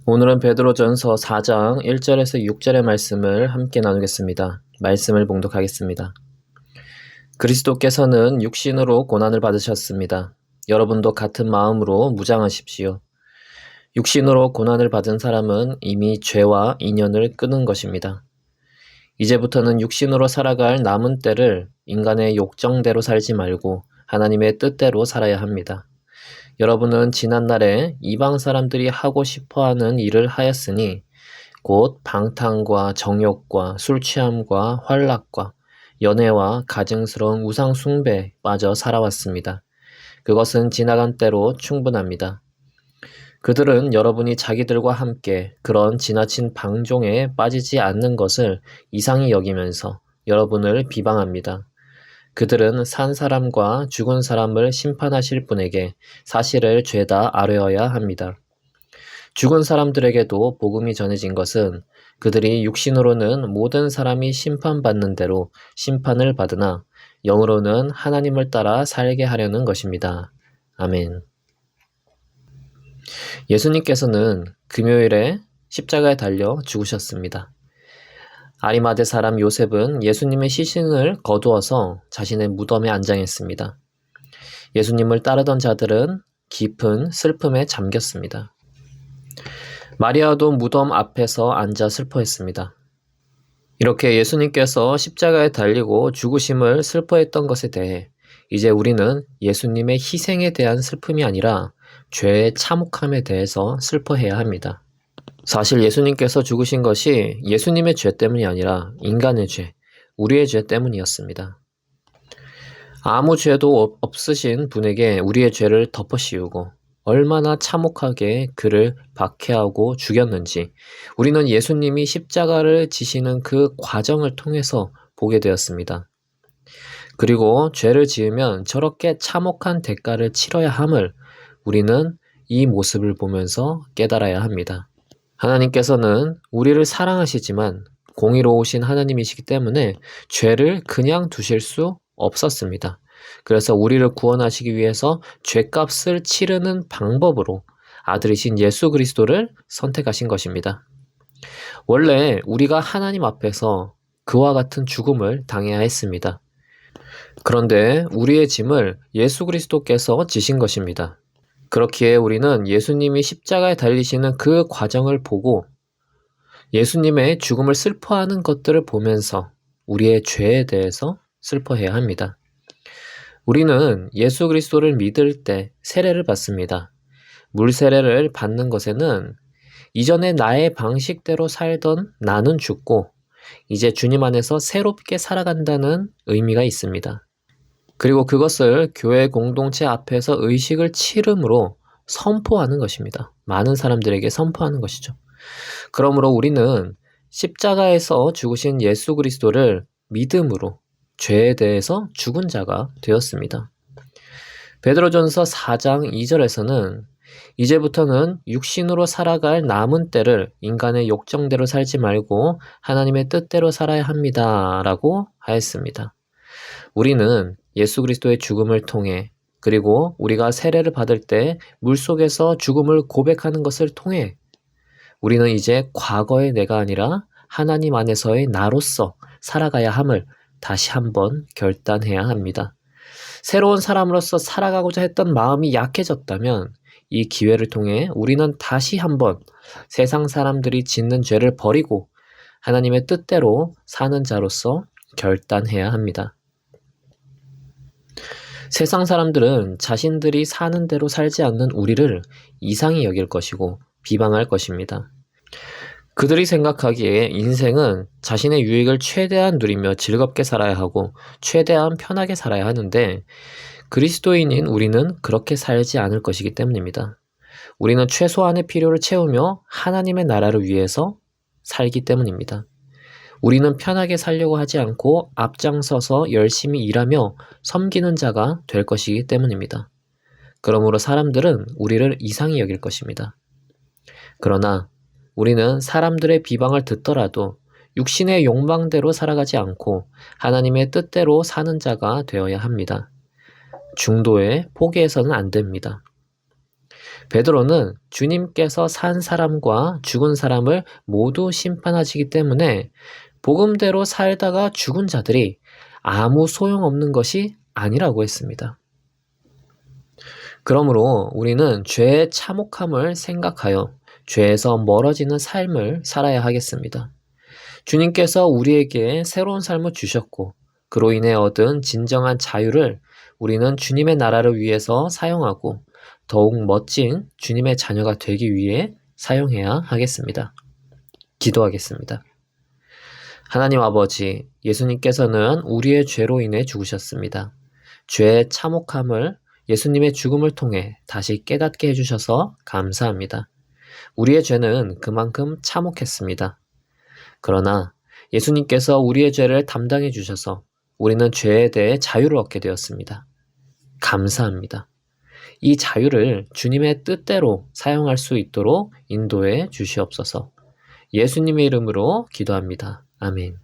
오늘은 베드로전서 4장 1절에서 6절의 말씀을 함께 나누겠습니다. 말씀을 봉독하겠습니다. 그리스도께서는 육신으로 고난을 받으셨습니다. 여러분도 같은 마음으로 무장하십시오. 육신으로 고난을 받은 사람은 이미 죄와 인연을 끊은 것입니다. 이제부터는 육신으로 살아갈 남은 때를 인간의 욕정대로 살지 말고 하나님의 뜻대로 살아야 합니다. 여러분은 지난날에 이방 사람들이 하고 싶어하는 일을 하였으니 곧 방탕과 정욕과 술취함과 환락과 연애와 가증스러운 우상 숭배에 빠져 살아왔습니다. 그것은 지나간 때로 충분합니다. 그들은 여러분이 자기들과 함께 그런 지나친 방종에 빠지지 않는 것을 이상히 여기면서 여러분을 비방합니다. 그들은 산 사람과 죽은 사람을 심판하실 분에게 사실을 죄다 아뢰어야 합니다. 죽은 사람들에게도 복음이 전해진 것은 그들이 육신으로는 모든 사람이 심판받는 대로 심판을 받으나 영으로는 하나님을 따라 살게 하려는 것입니다. 아멘. 예수님께서는 금요일에 십자가에 달려 죽으셨습니다. 아리마대 사람 요셉은 예수님의 시신을 거두어서 자신의 무덤에 안장했습니다. 예수님을 따르던 자들은 깊은 슬픔에 잠겼습니다. 마리아도 무덤 앞에서 앉아 슬퍼했습니다. 이렇게 예수님께서 십자가에 달리고 죽으심을 슬퍼했던 것에 대해 이제 우리는 예수님의 희생에 대한 슬픔이 아니라 죄의 참혹함에 대해서 슬퍼해야 합니다. 사실 예수님께서 죽으신 것이 예수님의 죄 때문이 아니라 인간의 죄, 우리의 죄 때문이었습니다. 아무 죄도 없으신 분에게 우리의 죄를 덮어씌우고 얼마나 참혹하게 그를 박해하고 죽였는지 우리는 예수님이 십자가를 지시는 그 과정을 통해서 보게 되었습니다. 그리고 죄를 지으면 저렇게 참혹한 대가를 치러야 함을 우리는 이 모습을 보면서 깨달아야 합니다. 하나님께서는 우리를 사랑하시지만 공의로우신 하나님이시기 때문에 죄를 그냥 두실 수 없었습니다. 그래서 우리를 구원하시기 위해서 죄값을 치르는 방법으로 아들이신 예수 그리스도를 선택하신 것입니다. 원래 우리가 하나님 앞에서 그와 같은 죽음을 당해야 했습니다. 그런데 우리의 짐을 예수 그리스도께서 지신 것입니다. 그렇기에 우리는 예수님이 십자가에 달리시는 그 과정을 보고 예수님의 죽음을 슬퍼하는 것들을 보면서 우리의 죄에 대해서 슬퍼해야 합니다. 우리는 예수 그리스도를 믿을 때 세례를 받습니다. 물 세례를 받는 것에는 이전에 나의 방식대로 살던 나는 죽고 이제 주님 안에서 새롭게 살아간다는 의미가 있습니다. 그리고 그것을 교회 공동체 앞에서 의식을 치름으로 선포하는 것입니다. 많은 사람들에게 선포하는 것이죠. 그러므로 우리는 십자가에서 죽으신 예수 그리스도를 믿음으로 죄에 대해서 죽은 자가 되었습니다. 베드로전서 4장 2절에서는 이제부터는 육신으로 살아갈 남은 때를 인간의 욕정대로 살지 말고 하나님의 뜻대로 살아야 합니다. 라고 하였습니다. 우리는 예수 그리스도의 죽음을 통해 그리고 우리가 세례를 받을 때 물속에서 죽음을 고백하는 것을 통해 우리는 이제 과거의 내가 아니라 하나님 안에서의 나로서 살아가야 함을 다시 한번 결단해야 합니다. 새로운 사람으로서 살아가고자 했던 마음이 약해졌다면 이 기회를 통해 우리는 다시 한번 세상 사람들이 짓는 죄를 버리고 하나님의 뜻대로 사는 자로서 결단해야 합니다. 세상 사람들은 자신들이 사는 대로 살지 않는 우리를 이상히 여길 것이고 비방할 것입니다. 그들이 생각하기에 인생은 자신의 유익을 최대한 누리며 즐겁게 살아야 하고 최대한 편하게 살아야 하는데 그리스도인인 우리는 그렇게 살지 않을 것이기 때문입니다. 우리는 최소한의 필요를 채우며 하나님의 나라를 위해서 살기 때문입니다. 우리는 편하게 살려고 하지 않고 앞장서서 열심히 일하며 섬기는 자가 될 것이기 때문입니다. 그러므로 사람들은 우리를 이상히 여길 것입니다. 그러나 우리는 사람들의 비방을 듣더라도 육신의 욕망대로 살아가지 않고 하나님의 뜻대로 사는 자가 되어야 합니다. 중도에 포기해서는 안 됩니다. 베드로는 주님께서 산 사람과 죽은 사람을 모두 심판하시기 때문에 복음대로 살다가 죽은 자들이 아무 소용없는 것이 아니라고 했습니다. 그러므로 우리는 죄의 참혹함을 생각하여 죄에서 멀어지는 삶을 살아야 하겠습니다. 주님께서 우리에게 새로운 삶을 주셨고 그로 인해 얻은 진정한 자유를 우리는 주님의 나라를 위해서 사용하고 더욱 멋진 주님의 자녀가 되기 위해 사용해야 하겠습니다. 기도하겠습니다. 하나님 아버지, 예수님께서는 우리의 죄로 인해 죽으셨습니다. 죄의 참혹함을 예수님의 죽음을 통해 다시 깨닫게 해주셔서 감사합니다. 우리의 죄는 그만큼 참혹했습니다. 그러나 예수님께서 우리의 죄를 담당해 주셔서 우리는 죄에 대해 자유를 얻게 되었습니다. 감사합니다. 이 자유를 주님의 뜻대로 사용할 수 있도록 인도해 주시옵소서. 예수님의 이름으로 기도합니다. 아멘.